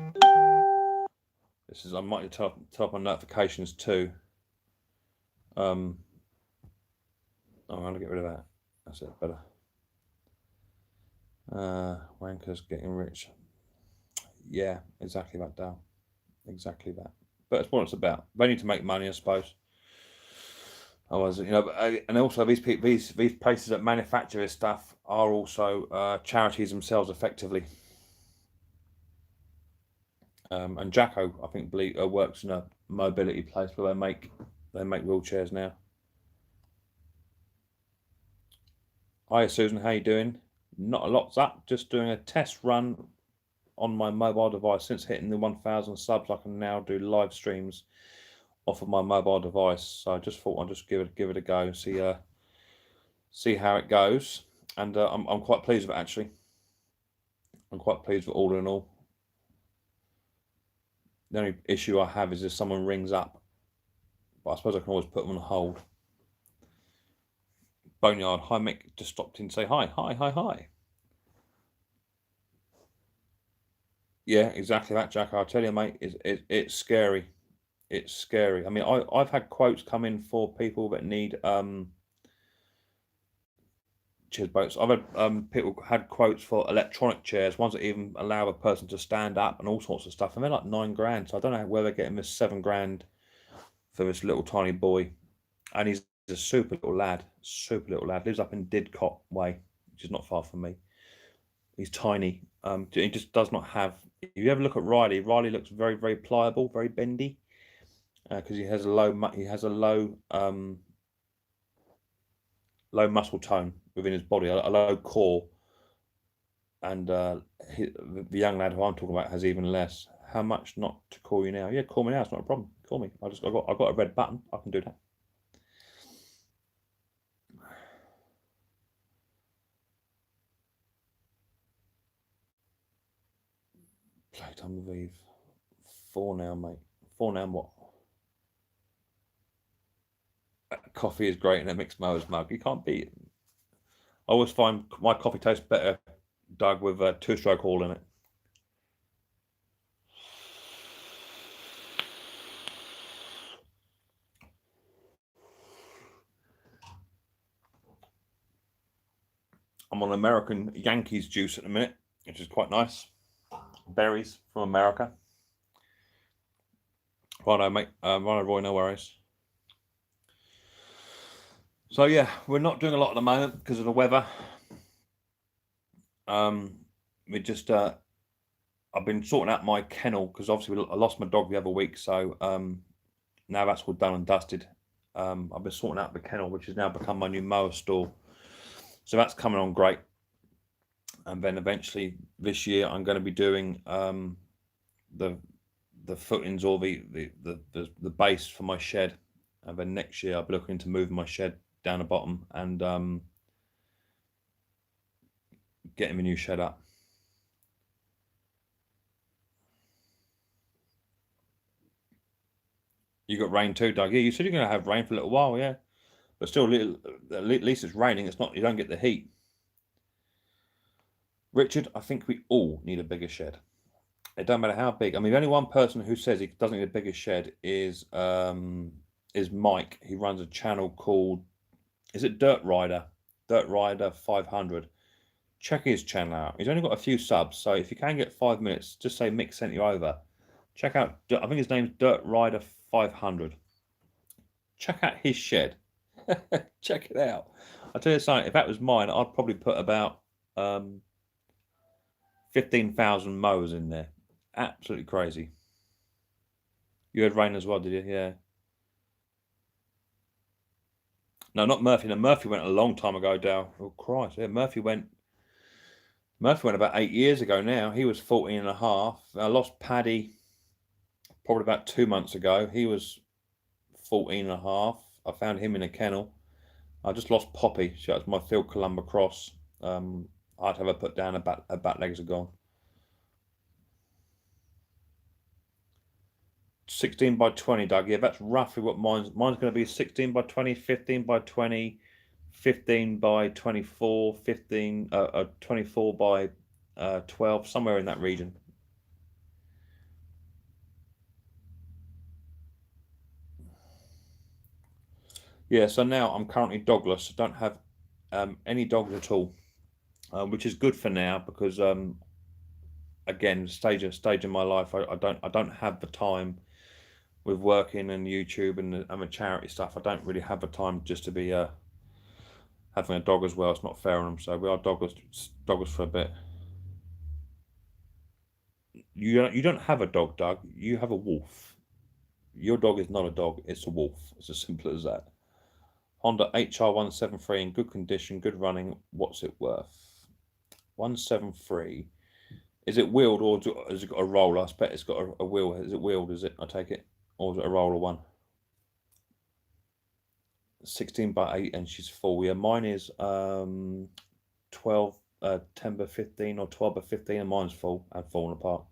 This is, I might turn up on notifications too. I'm going to get rid of that. That's it, better. Wankers getting rich. Yeah, exactly that, Dal. Exactly that. But it's what it's about. They need to make money, I suppose. Otherwise, and also these places that manufacture this stuff are also charities themselves, effectively. And Jacko, I think, works in a mobility place where they make wheelchairs now. Hi Susan, how you doing? Not a lot's up, just doing a test run on my mobile device. Since hitting the 1,000 subs, I can now do live streams off of my mobile device. So I just thought I'd just give it a go, see how it goes, and I'm quite pleased with it, actually. I'm quite pleased with all in all. The only issue I have is if someone rings up, but I suppose I can always put them on hold. Boneyard, hi Mick, just stopped in to say hi. Yeah, exactly that, Jack. I tell you, mate, it's scary. It's scary. I mean, I've had quotes come in for people that need cheers boats. I've had people had quotes for electronic chairs, ones that even allow a person to stand up and all sorts of stuff, and they're like 9 grand. So I don't know where they're getting this 7 grand for this little tiny boy. And he's a super little lad. Lives up in Didcot Way, which is not far from me. He's tiny. He just does not have. If you ever look at Riley, Riley looks very, very pliable, very bendy, because he has a low muscle tone within his body, a low core, and the young lad who I'm talking about has even less. How much not to call you now? Yeah, call me now. It's not a problem. Call me. I got a red button. I can do that. Playtime with Eve. 4 now, mate. 4 now. What? Coffee is great in a mixed mowers mug. You can't beat it. I always find my coffee tastes better, Doug, with a two-stroke all in it. I'm on American Yankees juice at the minute, which is quite nice. Berries from America. Righto, mate. Righto, Roy, no worries. So yeah, we're not doing a lot at the moment because of the weather. We just I've been sorting out my kennel because obviously I lost my dog the other week, so now that's all done and dusted. I've been sorting out the kennel, which has now become my new mower stall. So that's coming on great. And then eventually this year I'm going to be doing the footings or the base for my shed. And then next year I'll be looking to move my shed down the bottom and getting my new shed up. You got rain too, Doug? Yeah, you said you're going to have rain for a little while, yeah. But still, at least it's raining. It's not. You don't get the heat. Richard, I think we all need a bigger shed. It don't matter how big. I mean, the only one person who says he doesn't need a bigger shed is Mike. He runs a channel called, is it Dirt Rider? Dirt Rider 500. Check his channel out. He's only got a few subs, so if you can get 5 minutes, just say Mick sent you over. Check out. I think his name's Dirt Rider 500. Check out his shed. Check it out. I'll tell you something. If that was mine, I'd probably put about 15,000 mowers in there. Absolutely crazy. You had rain as well, did you? Yeah. No, not Murphy. No, Murphy went a long time ago, Dale. Oh Christ, yeah. Murphy went about 8 years ago now. He was 14 and a half. I lost Paddy probably about 2 months ago. He was 14 and a half. I found him in a kennel. I just lost Poppy. She was my Phil Columba cross. I had to have her put down. Her back legs are gone. 16 by 20, Doug. Yeah, that's roughly what mine's going to be. 16 by 20, 15 by 20, 15 by 24, 24 by 12, somewhere in that region. Yeah, so now I'm currently dogless. I don't have any dogs at all, which is good for now because again, stage in my life, I don't have the time with working and YouTube and the charity stuff. I don't really have the time just to be having a dog as well. It's not fair on them, so we are dogless for a bit. You don't have a dog, Doug. You have a wolf. Your dog is not a dog. It's a wolf. It's as simple as that. Honda HR173 in good condition, good running. What's it worth? 173. Is it wheeled or has it got a roller? I bet it's got a wheel. Is it wheeled? Is it? I take it, or is it a roller one? 16 by 8 and she's full. Yeah, mine is 12 10 by 15 or 12 by 15 and mine's full and falling apart.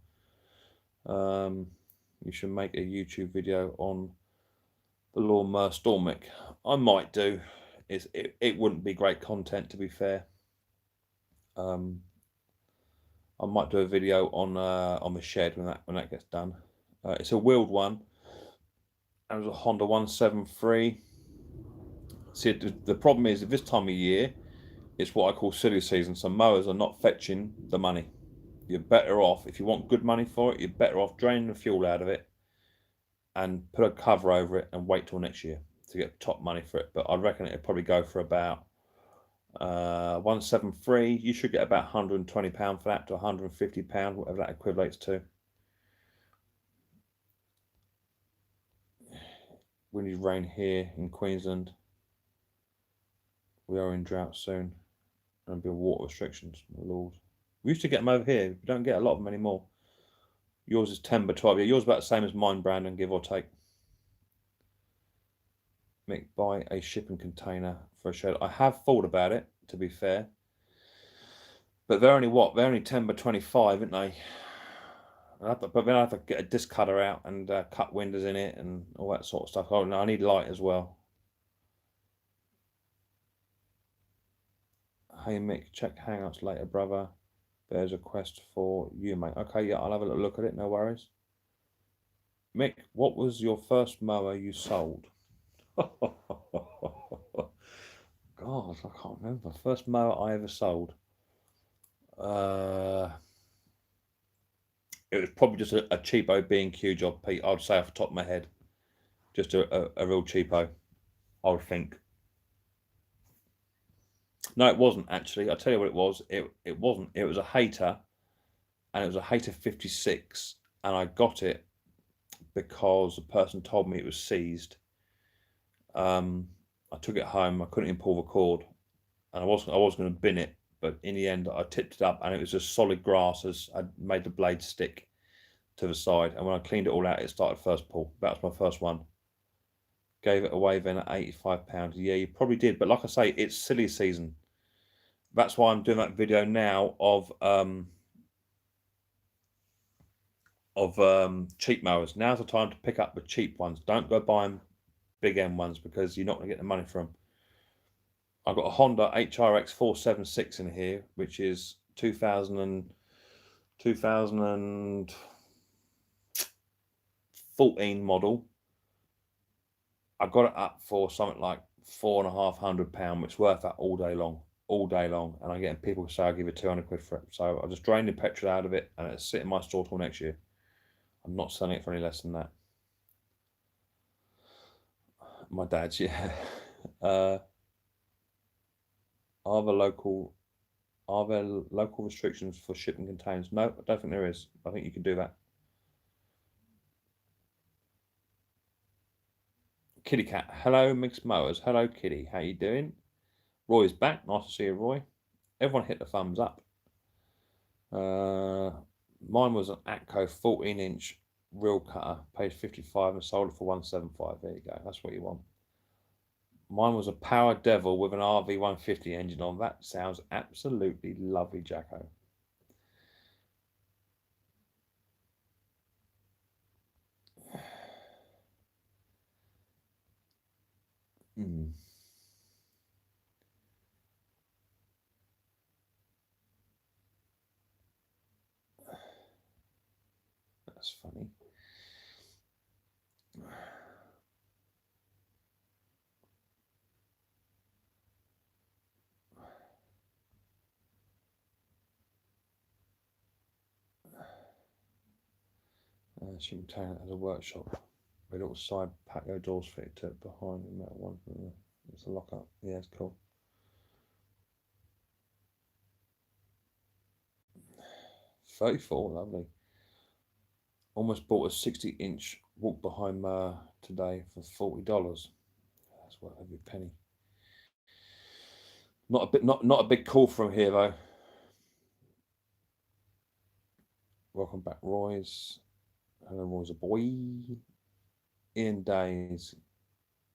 You should make a YouTube video on the lawnmower Stormic. I might do. It wouldn't be great content, to be fair. I might do a video on the shed when that gets done. It's a wheeled one, and it was a Honda 173. See, the problem is at this time of year, it's what I call silly season. So mowers are not fetching the money. You're better off, if you want good money for it, you're better off draining the fuel out of it and put a cover over it and wait till next year to get top money for it. But I reckon it'd probably go for about 173. You should get about £120 for that to £150, whatever that equates to. We need rain here in Queensland. We are in drought soon. And be water restrictions, Lord. We used to get them over here. We don't get a lot of them anymore. Yours is 10 by 12. Yeah, yours is about the same as mine, Brandon, give or take. Mick, buy a shipping container for a shed. I have thought about it, to be fair. But they're only what? They're only 10 by 25, aren't they? But then I have to get a disc cutter out and cut windows in it and all that sort of stuff. Oh no, I need light as well. Hey Mick, check Hangouts later, brother. There's a quest for you, mate. Okay, yeah, I'll have a little look at it, no worries. Mick, what was your first mower you sold? God, I can't remember. First mower I ever sold. It was probably just a cheapo B&Q job, Pete. I'd say off the top of my head. Just a real cheapo, I would think. No, it wasn't actually. I'll tell you what it was. It wasn't. It was a Hater, and it was a Hater 56, and I got it because the person told me it was seized. I took it home. I couldn't even pull the cord, and I was going to bin it, but in the end, I tipped it up, and it was just solid grass as I made the blade stick to the side. And when I cleaned it all out, it started first pull. That was my first one. Gave it away then at £85. Yeah, you probably did, but like I say, it's silly season. That's why I'm doing that video now of cheap mowers. Now's the time to pick up the cheap ones. Don't go buying big M ones because you're not going to get the money for them. I've got a Honda HRX 476 in here, which is 2014 model. I got it up for something like £450, which is worth that all day long. And I'm getting people say I'll give you 200 quid for it. So I just drained the petrol out of it and it's sitting in my store till next year. I'm not selling it for any less than that. My dad's, yeah. Are there local restrictions for shipping containers? No, I don't think there is. I think you can do that. Kitty Cat, hello Mixed Mowers. Hello Kitty, how you doing? Roy's back. Nice to see you, Roy. Everyone hit the thumbs up. Mine was an Atco 14-inch reel cutter, paid 55 and sold it for 175. There you go. That's what you want. Mine was a Power Devil with an RV 150 engine on. That sounds absolutely lovely, Jacko. That's funny. She contained it as a workshop. A little side patio doors fitted to it behind and that one. It's a lock up. Yeah, it's cool. 34, lovely. Almost bought a 60-inch walk behind mower today for $40. That's worth every penny. Not a big call from here though. Welcome back, Roy's. Hello, Roy's a boy. Ian Days.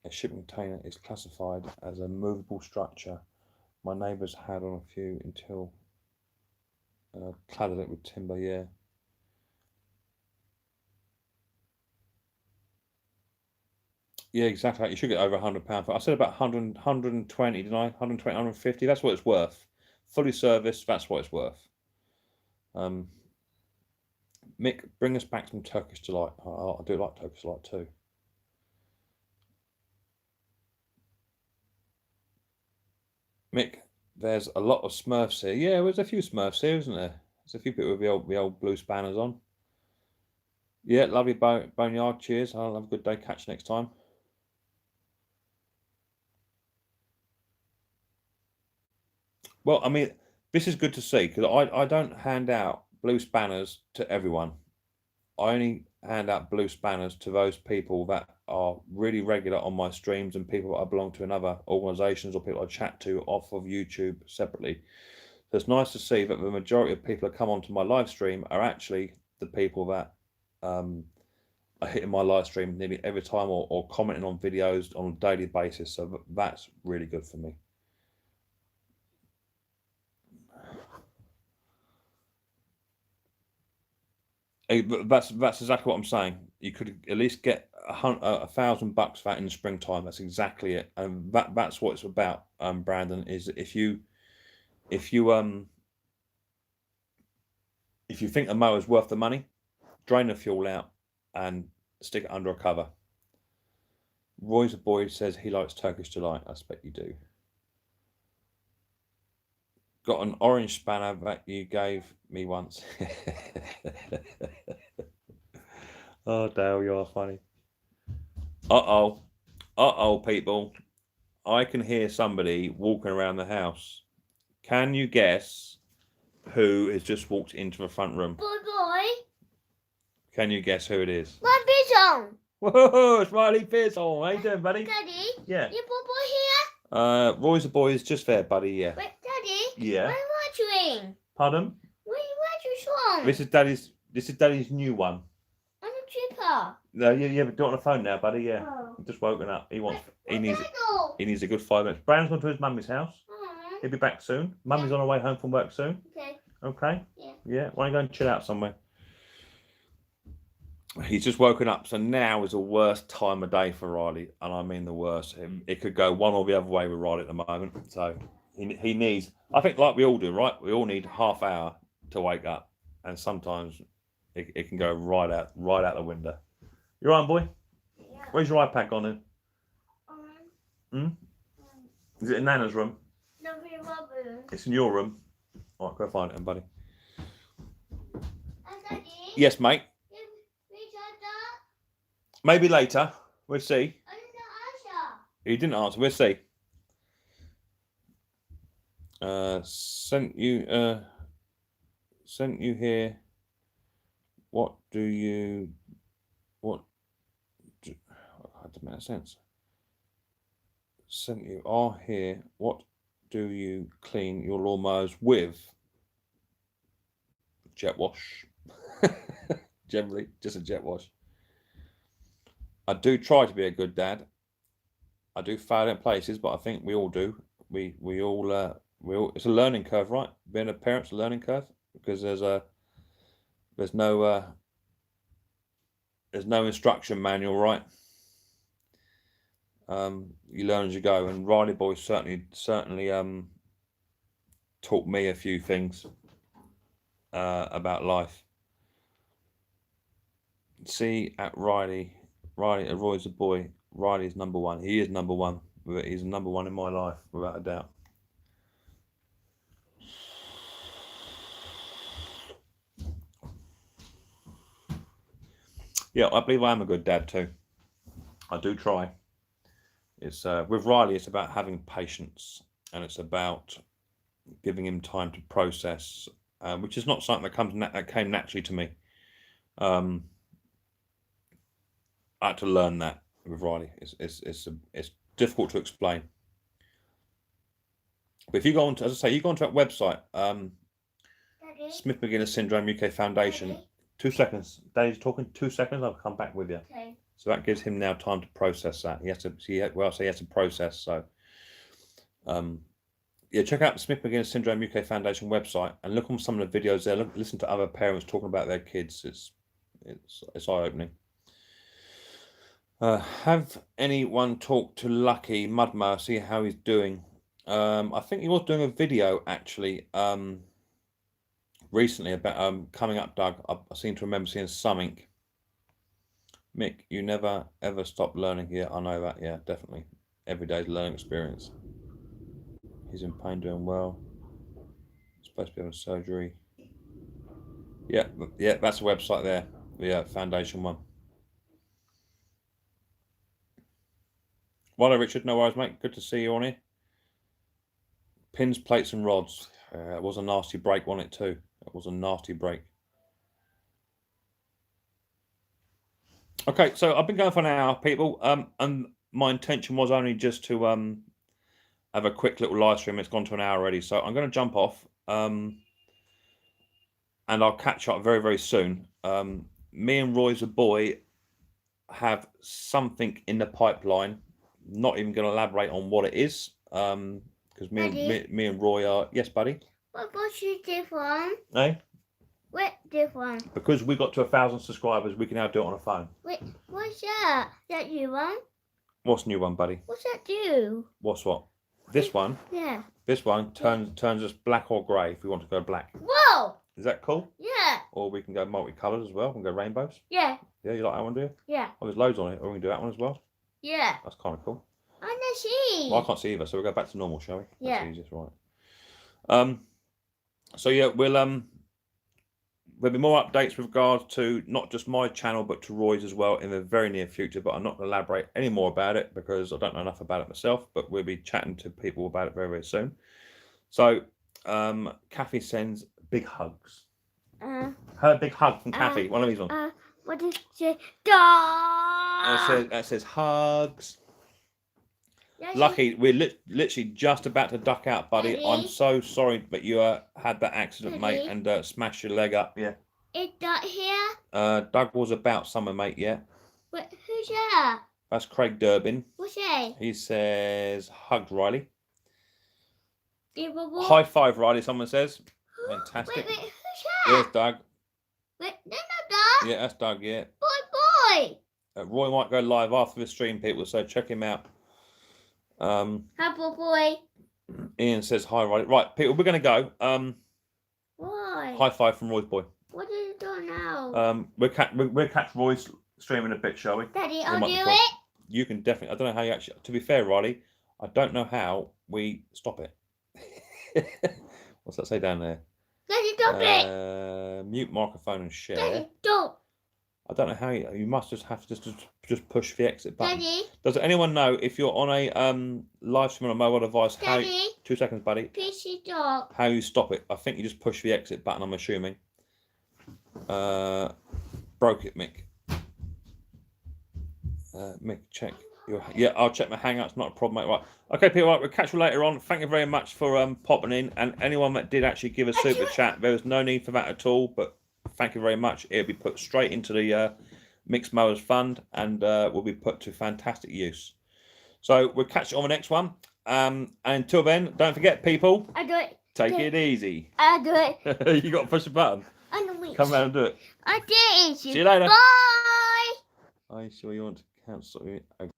A shipping container is classified as a movable structure. My neighbours had on a few until cladded it with timber. Yeah. Yeah, exactly. You should get over £100 for. I said about 100, 120, didn't I? 120, 150. That's what it's worth. Fully serviced. That's what it's worth. Mick, bring us back some Turkish delight. I do like Turkish delight too. Mick, there's a lot of Smurfs here. Yeah, there's a few Smurfs here, isn't there? There's a few people with the old blue spanners on. Yeah, lovely boneyard. Cheers. I'll have a good day. Catch you next time. Well, I mean, this is good to see because I don't hand out blue spanners to everyone. I only hand out blue spanners to those people that are really regular on my streams and people that I belong to in other organisations or people I chat to off of YouTube separately. So it's nice to see that the majority of people that come onto my live stream are actually the people that are hitting my live stream nearly every time or commenting on videos on a daily basis. So that's really good for me. That's exactly what I'm saying. You could at least get $1,000 for that in the springtime. That's exactly it, and that's what it's about. Brandon, is if you think a mower is worth the money, drain the fuel out and stick it under a cover. Roy's a boy says he likes Turkish delight. I expect you do. Got an orange spanner that you gave me once. Oh, Dale, you are funny. Uh-oh, people. I can hear somebody walking around the house. Can you guess who has just walked into the front room? Boy. Can you guess who it is? My Bison. Whoa, it's Riley Pearson. How you doing, buddy? Daddy? Yeah. Your boy here? Roy's a boy is just there, buddy, yeah. Wait, Daddy? Yeah. What are you watching? Pardon? What are you watching? This is Daddy's new one. On the tripper. No, yeah, but do it on the phone now, buddy, yeah. Oh. I've just woken up. He needs Daddy. a good 5 minutes. Brandon's gone to his mummy's house. He'll be back soon. Mummy's on her way home from work soon. Okay. Okay? Yeah. Yeah, why don't you go and chill out somewhere? He's just woken up, so now is the worst time of day for Riley, and I mean the worst. It could go one or the other way with Riley at the moment. So he needs, I think, like we all do, right? We all need half hour to wake up, and sometimes it can go right out the window. You all right, boy? Yeah. Where's your iPad gone then? Is it in Nana's room? No, room. It's in your room. All right, go find it, then, buddy. Daddy? Yes, mate. Maybe later. We'll see. I didn't answer. He didn't answer. We'll see. Sent you here. What do you? That doesn't make sense. Sent you are here. What do you clean your lawnmowers with? Jet wash. Generally, just a jet wash. I do try to be a good dad. I do fail in places, but I think we all do. We all it's a learning curve, right? Being a parent's a learning curve because there's no instruction manual, right? You learn as you go, and Riley boy certainly taught me a few things about life. See at Riley, Roy's a boy. Riley is number one. He is number one. He's number one in my life, without a doubt. Yeah, I believe I am a good dad too. I do try. It's with Riley, it's about having patience, and it's about giving him time to process, which is not something that came naturally to me. I had to learn that with Riley. It's difficult to explain. But if you go on to, as I say, you go onto that website, Smith McGuinness Syndrome UK Foundation. Daddy? 2 seconds. Daddy's talking. 2 seconds. I'll come back with you. Okay. So that gives him now time to process that. He has to process. So, yeah, check out the Smith McGuinness Syndrome UK Foundation website and look on some of the videos there. Listen to other parents talking about their kids. It's eye-opening. Have anyone talked to Lucky Mudmower, see how he's doing? I think he was doing a video actually recently about coming up, Doug. I seem to remember seeing something. Mick, you never ever stop learning. Yeah, I know that. Yeah, definitely. Every day's a learning experience. He's in pain, doing well. Supposed to be having surgery. Yeah, that's the website there. The foundation one. Well, Richard, no worries, mate. Good to see you on here. Pins, plates, and rods. It was a nasty break, wasn't it, too? It was a nasty break. Okay, so I've been going for an hour, people. And my intention was only just to have a quick little live stream. It's gone to an hour already, so I'm going to jump off. And I'll catch up very, very soon. Me and Roy's a boy have something in the pipeline. Not even going to elaborate on what it is. Because me and Roy are... Yes, buddy? What's your different? Eh? What different? Because we got to 1,000 subscribers, we can now do it on a phone. Wait, what's that? That you one? What's the new one, buddy? What's that do? What's what? This one? Yeah. This one turns us black or grey if we want to go black. Whoa! Is that cool? Yeah. Or we can go multicoloured as well. We can go rainbows. Yeah. Yeah, you like that one, do you? Yeah. Oh, there's loads on it. Or we can do that one as well. Yeah. That's kind of cool. I wanna see. Well, I can't see either, so we'll go back to normal, shall we? Yeah. That's easiest, right. So yeah, there'll be more updates with regards to not just my channel but to Roy's as well in the very near future, but I'm not going to elaborate any more about it because I don't know enough about it myself, but we'll be chatting to people about it very, very soon. So Kathy sends big hugs. Her big hug from Kathy, one of these ones. What is it? Dog. It says hugs. Yeah, Lucky, we're literally just about to duck out, buddy. Daddy? I'm so sorry, but you had that accident, mate, Daddy? and smashed your leg up. Yeah. Is that here? Doug was about somewhere, mate. Yeah. Wait, who's that? That's Craig Durbin. What's it? He says, hugged Riley. Give a what? High five, Riley, someone says. Fantastic. Wait, who's There's that? Doug. Wait, no, Dad. Yeah, that's Doug, yeah. Boy. Roy might go live after the stream, people, so check him out. Hi, boy. Ian says, hi, Riley. Right, people, we're going to go. Why? High five from Roy's boy. What are you doing now? We'll catch Roy's stream in a bit, shall we? Daddy, It I'll might do be fun. it. You can definitely. I don't know how you actually. To be fair, Riley, I don't know how we stop it. What's that say down there? Daddy, stop it. Mute microphone and share. Daddy, don't. I don't know how you must just have to just push the exit button. Daddy, Does anyone know if you're on a live stream on a mobile device? How? Daddy, 2 seconds, buddy. pissy dog. How you stop it? I think you just push the exit button. I'm assuming. Broke it, Mick. Mick, check. Yeah, I'll check my Hangouts. Not a problem, mate. Right. Okay, people. Right, we'll catch you later on. Thank you very much for popping in, and anyone that did actually give a super chat. There was no need for that at all, but thank you very much. It'll be put straight into the Mixed Mowers Fund, and will be put to fantastic use. So we'll catch you on the next one. And until then, don't forget, people. I do it. Take it easy. I do it. You got to push the button. I know it. Come around and do it. I did it. See you later. Bye. Are you sure you want to cancel it?